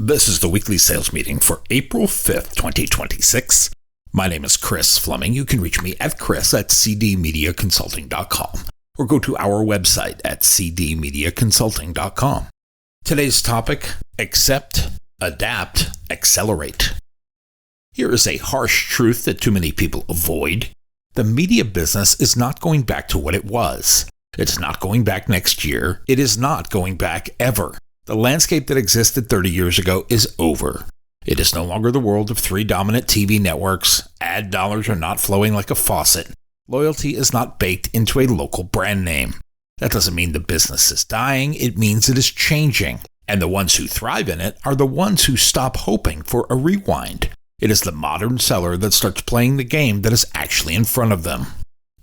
This is the weekly sales meeting for April 5th, 2026. My name is Chris Fleming. You can reach me at chris@cdmediaconsulting.com or go to our website at cdmediaconsulting.com. Today's topic, accept, adapt, accelerate. Here is a harsh truth that too many people avoid. The media business is not going back to what it was. It's not going back next year. It is not going back ever. The landscape that existed 30 years ago is over. It is no longer the world of three dominant TV networks. Ad dollars are not flowing like a faucet. Loyalty is not baked into a local brand name. That doesn't mean the business is dying. It means it is changing. And the ones who thrive in it are the ones who stop hoping for a rewind. It is the modern seller that starts playing the game that is actually in front of them.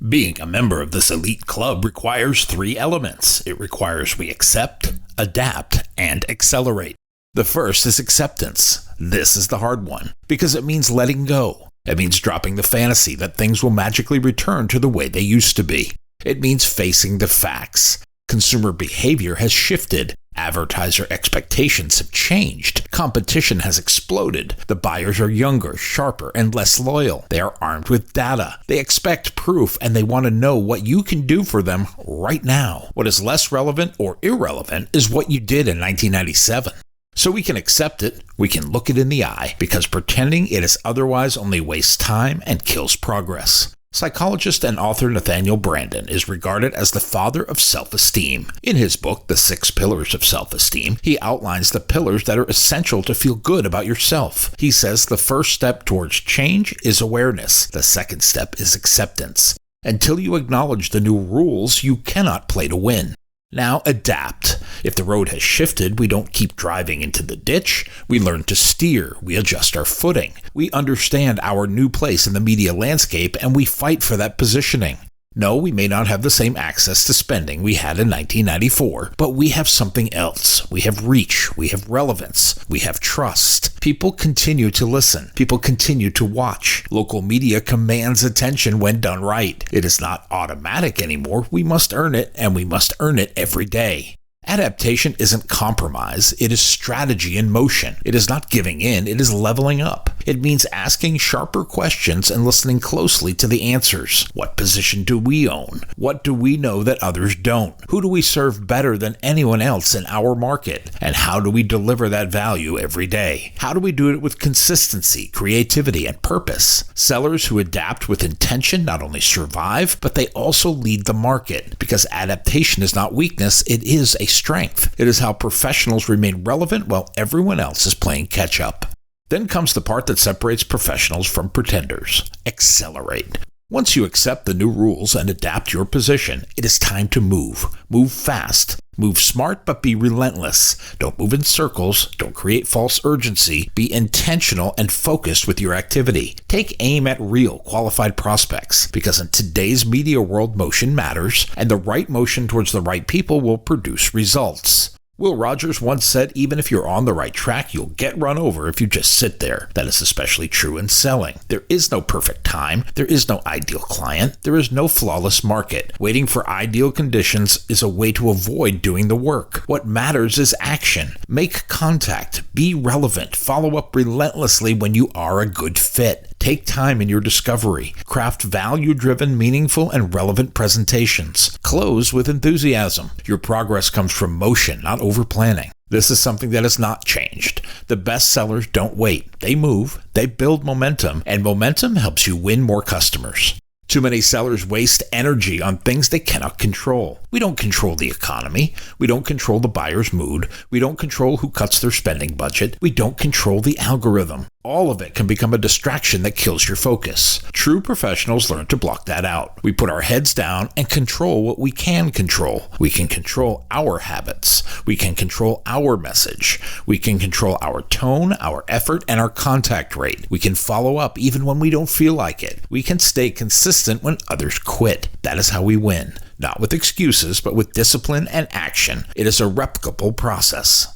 Being a member of this elite club requires three elements. It requires we accept, adapt, and accelerate. The first is acceptance. This is the hard one because it means letting go. It means dropping the fantasy that things will magically return to the way they used to be. It means facing the facts. Consumer behavior has shifted. Advertiser expectations have changed. Competition has exploded. The buyers are younger, sharper, and less loyal. They are armed with data. They expect proof, and they want to know what you can do for them right now. What is less relevant or irrelevant is what you did in 1997. So we can accept it, we can look it in the eye, because pretending it is otherwise only wastes time and kills progress. Psychologist and author Nathaniel Branden is regarded as the father of self-esteem. In his book, The 6 Pillars of Self-Esteem, he outlines the pillars that are essential to feel good about yourself. He says the first step towards change is awareness. The second step is acceptance. Until you acknowledge the new rules, you cannot play to win. Now adapt. If the road has shifted, we don't keep driving into the ditch. We learn to steer. We adjust our footing. We understand our new place in the media landscape, and we fight for that positioning. No, we may not have the same access to spending we had in 1994, but we have something else. We have reach. We have relevance. We have trust. People continue to listen. People continue to watch. Local media commands attention when done right. It is not automatic anymore. We must earn it, and we must earn it every day. Adaptation isn't compromise, it is strategy in motion. It is not giving in, it is leveling up. It means asking sharper questions and listening closely to the answers. What position do we own? What do we know that others don't? Who do we serve better than anyone else in our market? And how do we deliver that value every day? How do we do it with consistency, creativity, and purpose? Sellers who adapt with intention not only survive, but they also lead the market. Because adaptation is not weakness, it is a strength. It is how professionals remain relevant while everyone else is playing catch up. Then comes the part that separates professionals from pretenders. Accelerate. Once you accept the new rules and adapt your position, it is time to move. Move fast. Move smart, but be relentless. Don't move in circles. Don't create false urgency. Be intentional and focused with your activity. Take aim at real, qualified prospects, because in today's media world, motion matters, and the right motion towards the right people will produce results. Will Rogers once said, even if you're on the right track, you'll get run over if you just sit there. That is especially true in selling. There is no perfect time. There is no ideal client. There is no flawless market. Waiting for ideal conditions is a way to avoid doing the work. What matters is action. Make contact. Be relevant. Follow up relentlessly when you are a good fit. Take time in your discovery. Craft value-driven, meaningful, and relevant presentations. Close with enthusiasm. Your progress comes from motion, not over-planning. This is something that has not changed. The best sellers don't wait. They move, they build momentum, and momentum helps you win more customers. Too many sellers waste energy on things they cannot control. We don't control the economy. We don't control the buyer's mood. We don't control who cuts their spending budget. We don't control the algorithm. All of it can become a distraction that kills your focus. True professionals learn to block that out. We put our heads down and control what we can control. We can control our habits. We can control our message. We can control our tone, our effort, and our contact rate. We can follow up even when we don't feel like it. We can stay consistent when others quit. That is how we win. Not with excuses, but with discipline and action. It is a replicable process.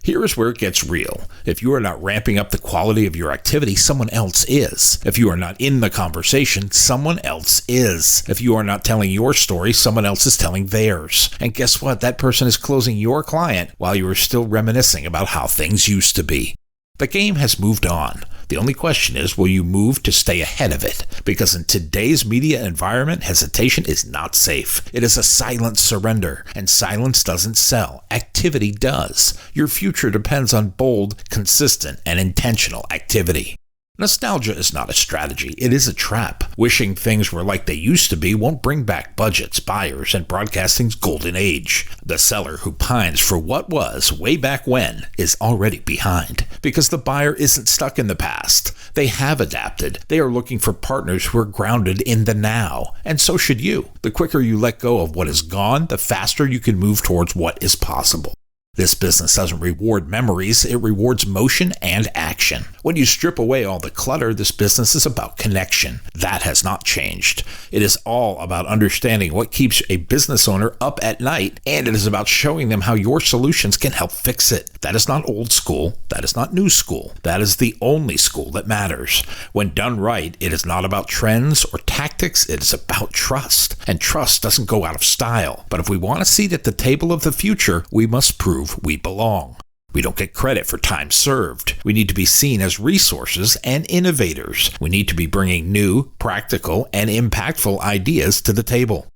Here is where it gets real. If you are not ramping up the quality of your activity, someone else is. If you are not in the conversation, someone else is. If you are not telling your story, someone else is telling theirs. And guess what? That person is closing your client while you are still reminiscing about how things used to be. The game has moved on. The only question is, will you move to stay ahead of it? Because in today's media environment, hesitation is not safe. It is a silent surrender, and silence doesn't sell. Activity does. Your future depends on bold, consistent, and intentional activity. Nostalgia is not a strategy, it is a trap. Wishing things were like they used to be won't bring back budgets, buyers, and broadcasting's golden age. The seller who pines for what was way back when is already behind, because the buyer isn't stuck in the past. They have adapted. They are looking for partners who are grounded in the now, and so should you. The quicker you let go of what is gone, the faster you can move towards what is possible. This business doesn't reward memories, it rewards motion and action. When you strip away all the clutter, this business is about connection. That has not changed. It is all about understanding what keeps a business owner up at night, and it is about showing them how your solutions can help fix it. That is not old school. That is not new school. That is the only school that matters. When done right, it is not about trends or tactics. It is about trust. And trust doesn't go out of style. But if we want a seat at the table of the future, we must prove we belong. We don't get credit for time served. We need to be seen as resources and innovators. We need to be bringing new, practical, and impactful ideas to the table.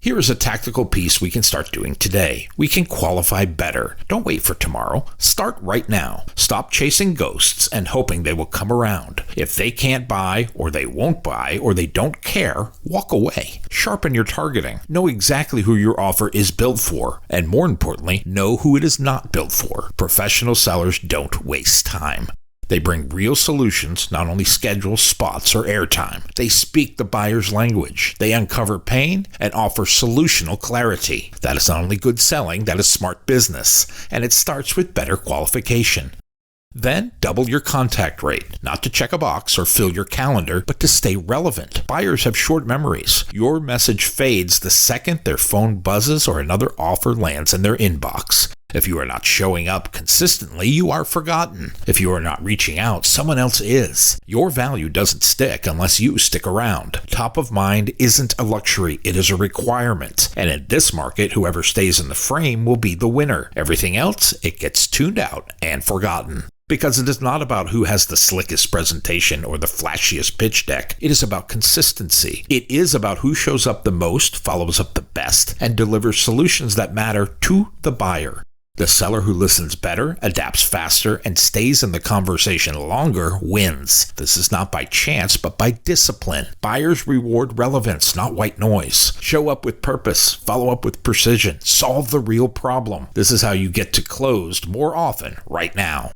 Here is a tactical piece we can start doing today. We can qualify better. Don't wait for tomorrow. Start right now. Stop chasing ghosts and hoping they will come around. If they can't buy, or they won't buy, or they don't care, walk away. Sharpen your targeting. Know exactly who your offer is built for. And more importantly, know who it is not built for. Professional sellers don't waste time. They bring real solutions, not only schedules, spots, or airtime. They speak the buyer's language. They uncover pain and offer solutional clarity. That is not only good selling, that is smart business. And it starts with better qualification. Then double your contact rate, not to check a box or fill your calendar, but to stay relevant. Buyers have short memories. Your message fades the second their phone buzzes or another offer lands in their inbox. If you are not showing up consistently, you are forgotten. If you are not reaching out, someone else is. Your value doesn't stick unless you stick around. Top of mind isn't a luxury, it is a requirement. And in this market, whoever stays in the frame will be the winner. Everything else, it gets tuned out and forgotten. Because it is not about who has the slickest presentation or the flashiest pitch deck. It is about consistency. It is about who shows up the most, follows up the best, and delivers solutions that matter to the buyer. The seller who listens better, adapts faster, and stays in the conversation longer wins. This is not by chance, but by discipline. Buyers reward relevance, not white noise. Show up with purpose, follow up with precision, solve the real problem. This is how you get to closed more often right now.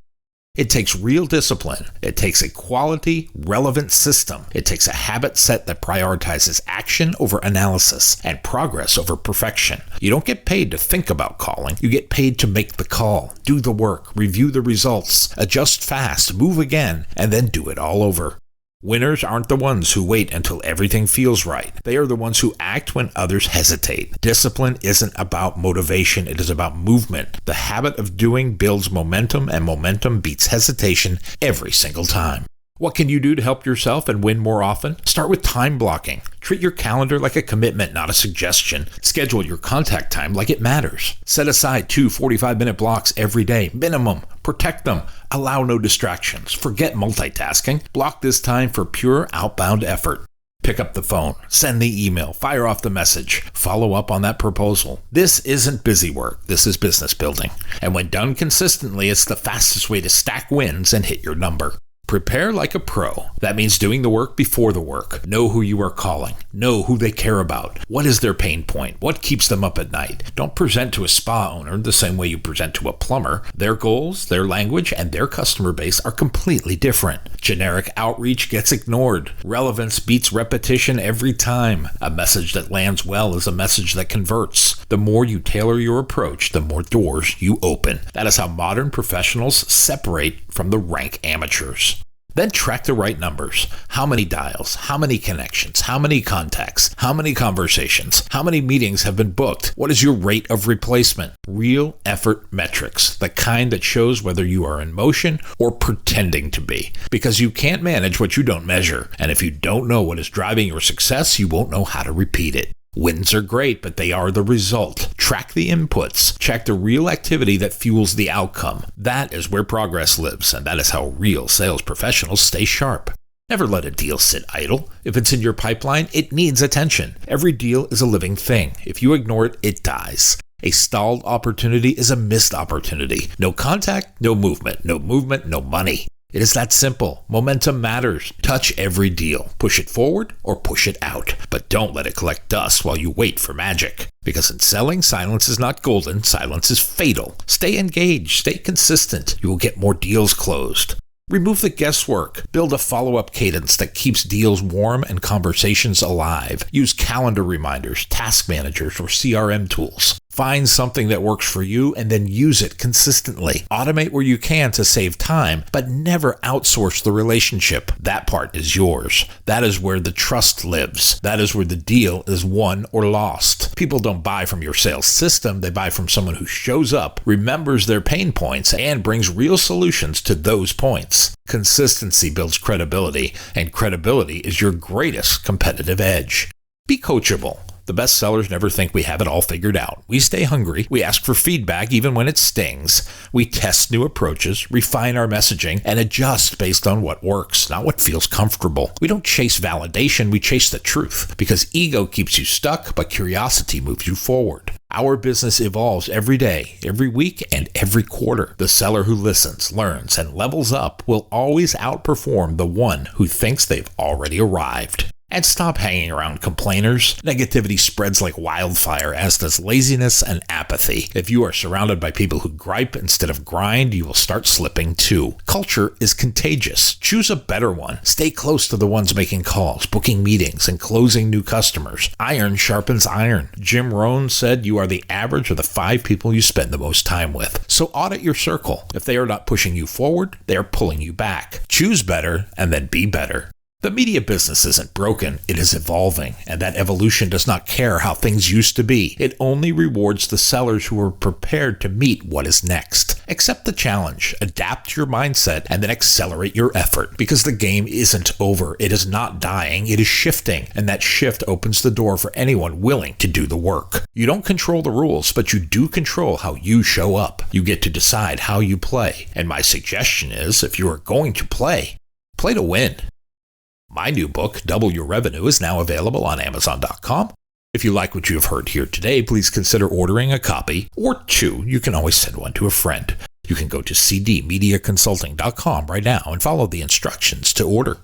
It takes real discipline. It takes a quality, relevant system. It takes a habit set that prioritizes action over analysis and progress over perfection. You don't get paid to think about calling. You get paid to make the call, do the work, review the results, adjust fast, move again, and then do it all over. Winners aren't the ones who wait until everything feels right. They are the ones who act when others hesitate. Discipline isn't about motivation, it is about movement. The habit of doing builds momentum, and momentum beats hesitation every single time. What can you do to help yourself and win more often? Start with time blocking. Treat your calendar like a commitment, not a suggestion. Schedule your contact time like it matters. Set aside 2 45-minute blocks every day, minimum. Protect them. Allow no distractions. Forget multitasking. Block this time for pure outbound effort. Pick up the phone, send the email, fire off the message, follow up on that proposal. This isn't busy work. This is business building. And when done consistently, it's the fastest way to stack wins and hit your number. Prepare like a pro. That means doing the work before the work. Know who you are calling. Know who they care about. What is their pain point? What keeps them up at night? Don't present to a spa owner the same way you present to a plumber. Their goals, their language, and their customer base are completely different. Generic outreach gets ignored. Relevance beats repetition every time. A message that lands well is a message that converts. The more you tailor your approach, the more doors you open. That is how modern professionals separate from the rank amateurs. Then track the right numbers. How many dials? How many connections? How many contacts? How many conversations? How many meetings have been booked? What is your rate of replacement? Real effort metrics, the kind that shows whether you are in motion or pretending to be. Because you can't manage what you don't measure. And if you don't know what is driving your success, you won't know how to repeat it. Wins are great, but they are the result. Track the inputs. Check the real activity that fuels the outcome. That is where progress lives, and that is how real sales professionals stay sharp. Never let a deal sit idle. If it's in your pipeline, it needs attention. Every deal is a living thing. If you ignore it, it dies. A stalled opportunity is a missed opportunity. No contact, no movement. No movement, no money. It is that simple. Momentum matters. Touch every deal. Push it forward or push it out. But don't let it collect dust while you wait for magic. Because in selling, silence is not golden. Silence is fatal. Stay engaged. Stay consistent. You will get more deals closed. Remove the guesswork. Build a follow-up cadence that keeps deals warm and conversations alive. Use calendar reminders, task managers, or CRM tools. Find something that works for you and then use it consistently. Automate where you can to save time, but never outsource the relationship. That part is yours. That is where the trust lives. That is where the deal is won or lost. People don't buy from your sales system. They buy from someone who shows up, remembers their pain points, and brings real solutions to those points. Consistency builds credibility, and credibility is your greatest competitive edge. Be coachable. The best sellers never think we have it all figured out. We stay hungry. We ask for feedback even when it stings. We test new approaches, refine our messaging, and adjust based on what works, not what feels comfortable. We don't chase validation. We chase the truth because ego keeps you stuck, but curiosity moves you forward. Our business evolves every day, every week, and every quarter. The seller who listens, learns, and levels up will always outperform the one who thinks they've already arrived. And stop hanging around complainers. Negativity spreads like wildfire, as does laziness and apathy. If you are surrounded by people who gripe instead of grind, you will start slipping too. Culture is contagious. Choose a better one. Stay close to the ones making calls, booking meetings, and closing new customers. Iron sharpens iron. Jim Rohn said you are the average of the 5 people you spend the most time with. So audit your circle. If they are not pushing you forward, they are pulling you back. Choose better and then be better. The media business isn't broken, it is evolving, and that evolution does not care how things used to be. It only rewards the sellers who are prepared to meet what is next. Accept the challenge, adapt your mindset, and then accelerate your effort, because the game isn't over. It is not dying, it is shifting, and that shift opens the door for anyone willing to do the work. You don't control the rules, but you do control how you show up. You get to decide how you play, and my suggestion is, if you are going to play to win. My new book, Double Your Revenue, is now available on Amazon.com. If you like what you have heard here today, please consider ordering a copy, or 2. You can always send one to a friend. You can go to cdmediaconsulting.com right now and follow the instructions to order.